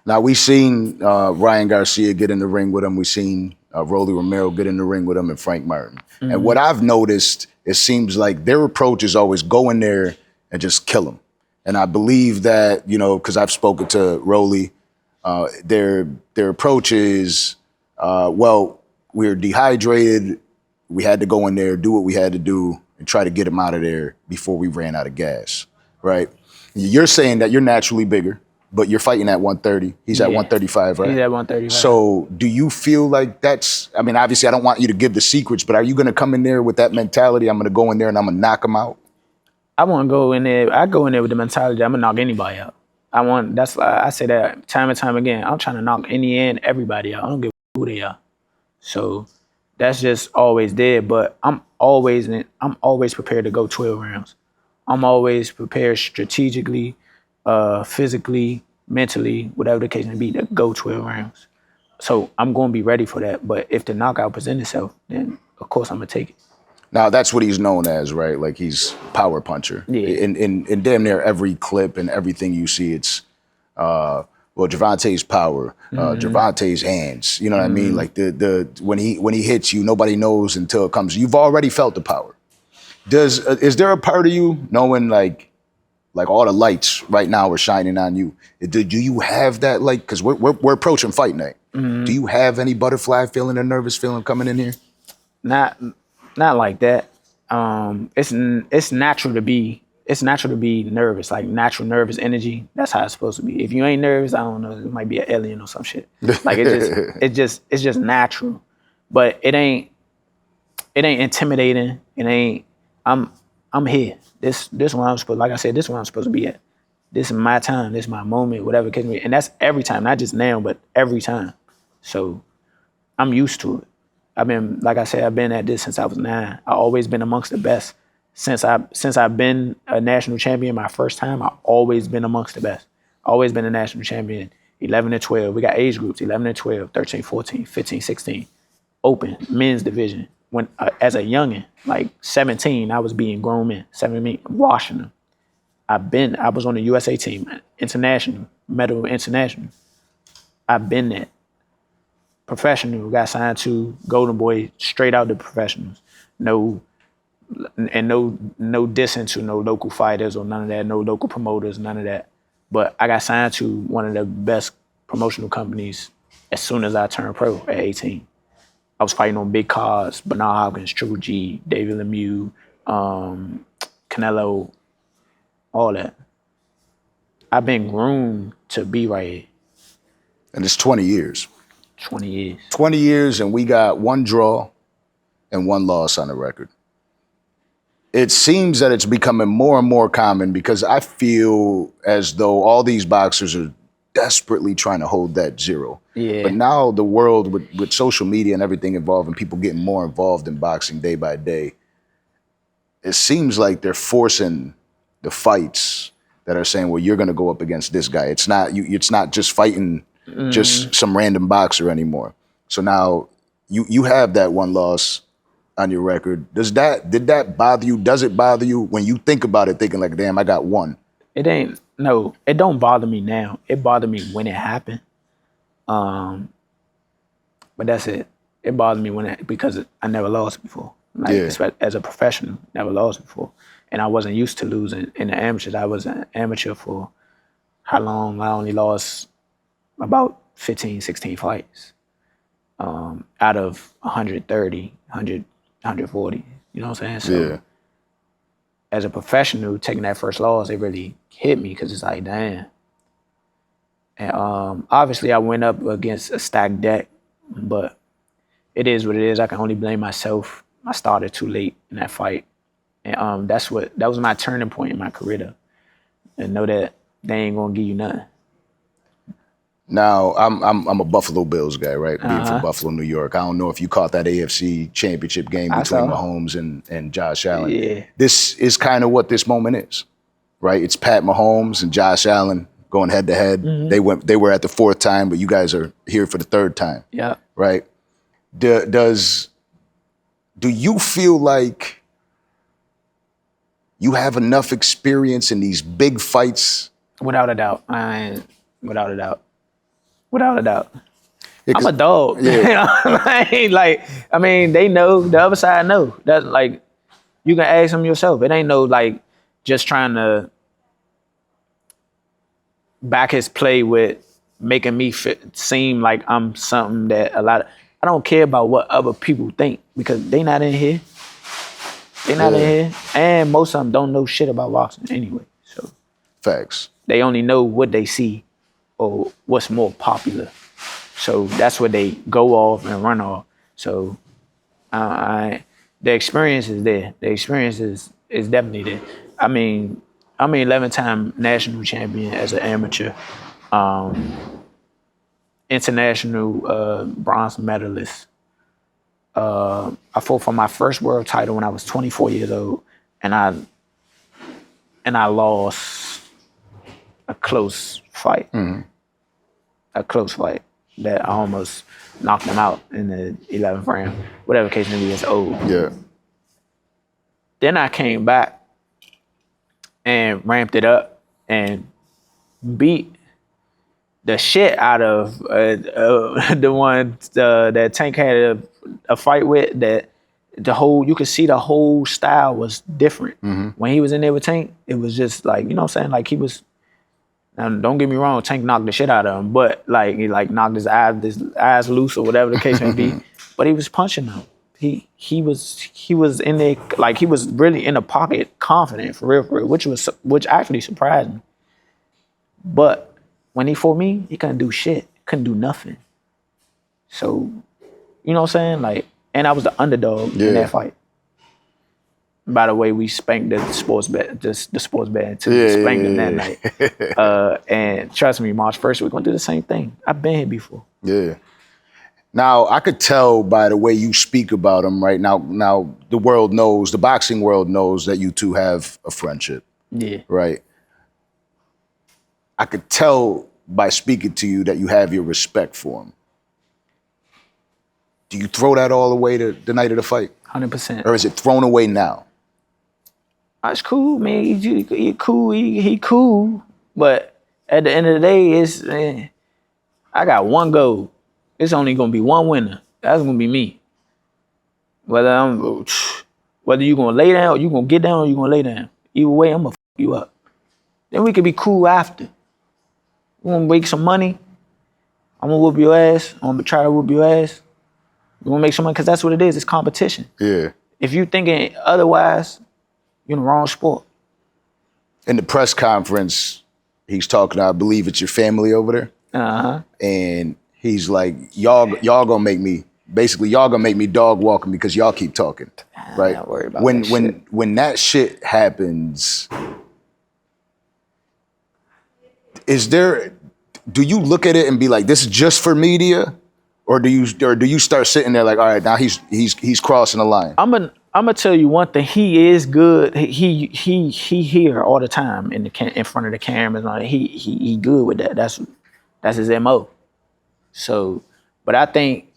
Now, we seen Ryan Garcia get in the ring with him. We seen Rolly Romero get in the ring with him and Frank Martin. Mm-hmm. And what I've noticed, it seems like their approach is always go in there and just kill him. And I believe that, because I've spoken to Rolly, their approach is, we're dehydrated. We had to go in there, do what we had to do, and try to get him out of there before we ran out of gas, right? You're saying that you're naturally bigger, but you're fighting at 130. He's at 135, right? He's at 135. So do you feel like obviously I don't want you to give the secrets, but are you going to come in there with that mentality? I'm going to go in there and I'm going to knock him out? I want to go in there. I go in there with the mentality that I'm going to knock anybody out. I say that time and time again. I'm trying to knock any and everybody out. I don't give a who they are. So that's just always there. But I'm always prepared to go 12 rounds. I'm always prepared strategically, physically, mentally, whatever the case may be, to go 12 rounds. So I'm going to be ready for that. But if the knockout presents itself, then of course I'm going to take it. Now, that's what he's known as, right? Like, he's power puncher. Yeah. In damn near every clip and everything you see, it's, Gervonta's power, Gervonta's hands. You know what I mean? Like, when he hits you, nobody knows until it comes. You've already felt the power. Is there a part of you knowing, like all the lights right now are shining on you? Do you have that, like, because we're approaching fight night. Mm-hmm. Do you have any butterfly feeling or nervous feeling coming in here? Not like that. It's natural to be nervous, like natural nervous energy. That's how it's supposed to be. If you ain't nervous, I don't know, it might be an alien or some shit. Like it's just natural. But it ain't intimidating. It ain't I'm here. This is where I'm supposed, like I said, this is where I'm supposed to be at. This is my time, this is my moment, whatever it can be. And that's every time, not just now, but every time. So I'm used to it. I've been at this since I was 9. I've always been amongst the best. Since I've been a national champion my first time, I've always been amongst the best. Always been a national champion. 11 and 12. We got age groups, 11 and 12, 13, 14, 15, 16. Open, men's division. When as a youngin', like 17, I was being grown men, 17, washing them. I was on the USA team, international, medal international. I've been there. Professional, got signed to Golden Boy, straight out the professionals. No dissing to no local fighters or none of that, no local promoters, none of that. But I got signed to one of the best promotional companies as soon as I turned pro at 18. I was fighting on big cards, Bernard Hopkins, Triple G, David Lemieux, Canelo, all that. I've been groomed to be right here. And it's 20 years. 20 years. 20 years, and we got 1 draw and 1 loss on the record. It seems that it's becoming more and more common because I feel as though all these boxers are desperately trying to hold that 0. Yeah. But now the world with social media and everything involved and people getting more involved in boxing day by day, it seems like they're forcing the fights that are saying, well, you're going to go up against this guy. It's not just fighting just some random boxer anymore. So now you have that 1 loss on your record. Did that bother you? Does it bother you when you think about it, thinking like, damn, I got 1? No, it don't bother me now. It bothered me when it happened. But that's it. It bothered me because I never lost before. As a professional, never lost before. And I wasn't used to losing in the amateurs. I was an amateur for how long? I only lost about 15, 16 fights out of 130, 100, 140. You know what I'm saying? So as a professional, taking that first loss, it really hit me because it's like, damn. And obviously, I went up against a stacked deck, but it is what it is. I can only blame myself. I started too late in that fight. And that was my turning point in my career, though. And know that they ain't gonna give you nothing. Now, I'm a Buffalo Bills guy, right? Being from Buffalo, New York. I don't know if you caught that AFC championship game between Mahomes and Josh Allen. Yeah. This is kind of what this moment is, right? It's Pat Mahomes and Josh Allen going head to head. Mm-hmm. They were at the 4th time, but you guys are here for the 3rd time. Yeah. Right? Do you feel like you have enough experience in these big fights? Without a doubt. Without a doubt. without a doubt. Yeah, I'm a dog. I mean, they know, the other side know. That's like, you can ask them yourself. It ain't no like just trying to back his play with making me seem like I'm something that I don't care about what other people think because they not in here. They not in here. And most of them don't know shit about boxing anyway. So facts. they only know what they see or what's more popular. So that's what they go off and run off. So the experience is there. The experience is definitely there. I mean, I'm an 11-time national champion as an amateur. International bronze medalist. I fought for my first world title when I was 24 years old, and I lost a close fight. A close fight that I almost knocked him out in the 11th round. Whatever case may be, it's old. Yeah. Then I came back and ramped it up and beat the shit out of the one that Tank had a fight with. That you could see the whole style was different. When he was in there with Tank, it was just like, you know what I'm saying? Like he was, now don't get me wrong, Tank knocked the shit out of him, but like he like knocked his eyes loose or whatever the case may be. But he was punching him. He was in there, like he was really in the pocket, confident for real, which actually surprised me. But when he fought me, he couldn't do shit, couldn't do nothing. So, you know what I'm saying? Like, and I was the underdog in that fight. By the way, we spanked the sports bet, the sports bet too. Spanked them that night. And trust me, March 1st, we're gonna do the same thing. I've been here before. Yeah. Now, I could tell by the way you speak about him right now. Now, the world knows, the boxing world knows that you two have a friendship. Yeah. Right? I could tell by speaking to you that you have your respect for him. Do you throw that all away the night of the fight? 100%. Or is it thrown away now? It's cool, man. He cool. He cool. But at the end of the day, I got one goal. It's only gonna be one winner. That's gonna be me. Whether you gonna lay down, or you gonna get down, or you gonna lay down. Either way, I'm gonna fuck you up. Then we could be cool after. We're gonna make some money. I'm gonna whoop your ass. I'm gonna try to whoop your ass. We're gonna make some money because that's what it is. It's competition. Yeah. If you thinking otherwise, you're in the wrong sport. In the press conference, he's talking, I believe it's your family over there. And he's like, y'all gonna make me, basically y'all gonna make me dog walking because y'all keep talking. Right? Not worried about that shit. When that shit happens, do you look at it and be like, this is just for media? Or do you start sitting there like, all right, now he's crossing the line? I'm gonna tell you one thing. He is good. He here all the time in front of the cameras. He good with that. That's his MO. So, but I think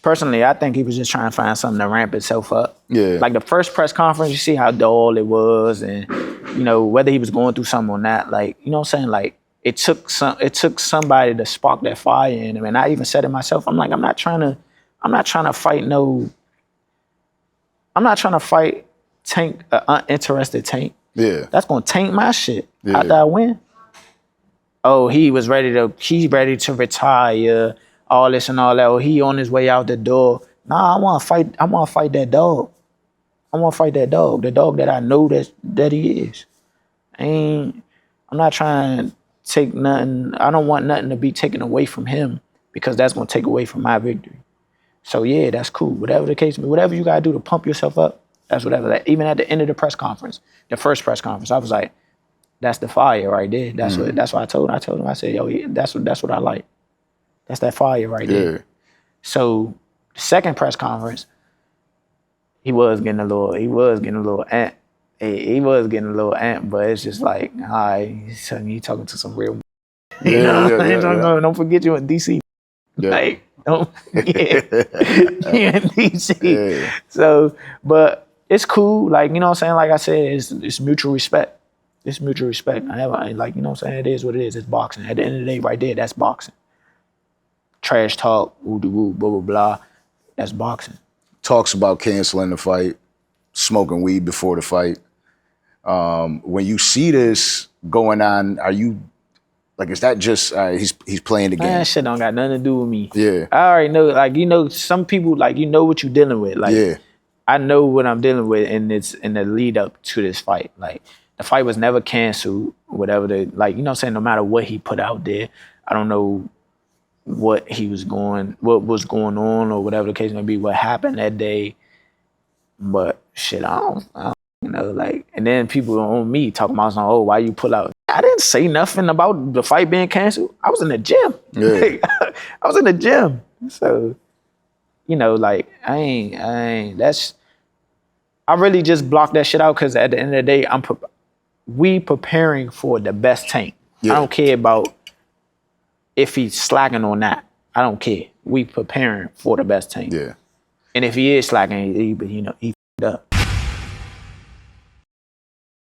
personally, he was just trying to find something to ramp itself up. Yeah. Like the first press conference, you see how dull it was, and you know whether he was going through something or not. Like, you know what I'm saying? Like it took somebody to spark that fire in him. And I even said it myself. I'm like, I'm not trying to fight Tank, uninterested Tank. Yeah. That's gonna taint my shit after I win. Oh, he's ready to retire, all this and all that. Oh, he on his way out the door. Nah, I wanna fight that dog. I wanna fight that dog. The dog that I know that he is. I'm not trying to take nothing. I don't want nothing to be taken away from him because that's gonna take away from my victory. So yeah, that's cool. Whatever the case may be, whatever you gotta do to pump yourself up, that's whatever. Even at the end of the press conference, the first press conference, I was like, that's the fire right there. That's what I told him. I said, yo, that's what I like. That's that fire right there. So the second press conference, he was getting a little ant. He was getting a little ant, but it's just like, all right, he talking to some real. Don't forget you in DC. Yeah. Like, don't forget you in DC. Yeah. So, but it's cool. Like, you know what I'm saying? Like I said, it's mutual respect. It's mutual respect. I like, you know what I'm saying? It is what it is. It's boxing. At the end of the day, right there, that's boxing. trash talk, woo de woo, blah blah blah. That's boxing. Talks about canceling the fight, smoking weed before the fight. When you see this going on, are you like, is that just he's playing the game? Man, that shit don't got nothing to do with me. Yeah. I already know, like, you know, some people, like, you know what you're dealing with. Like, Yeah. I know what I'm dealing with, and it's in the lead up to this fight. Like, the fight was never canceled, whatever like, you know what I'm saying? No matter what he put out there, I don't know what was going on, or whatever the case may be, what happened that day. But shit, I don't you know, like, and then people on me talking about something, oh, why you pull out? I didn't say nothing about the fight being canceled. I was in the gym. Yeah. I was in the gym. So, you know, like, I really just blocked that shit out, because at the end of the day, we preparing for the best tank. Yeah. I don't care about if he's slacking or not. I don't care. We preparing for the best tank. Yeah. And if he is slacking, he f***ed up.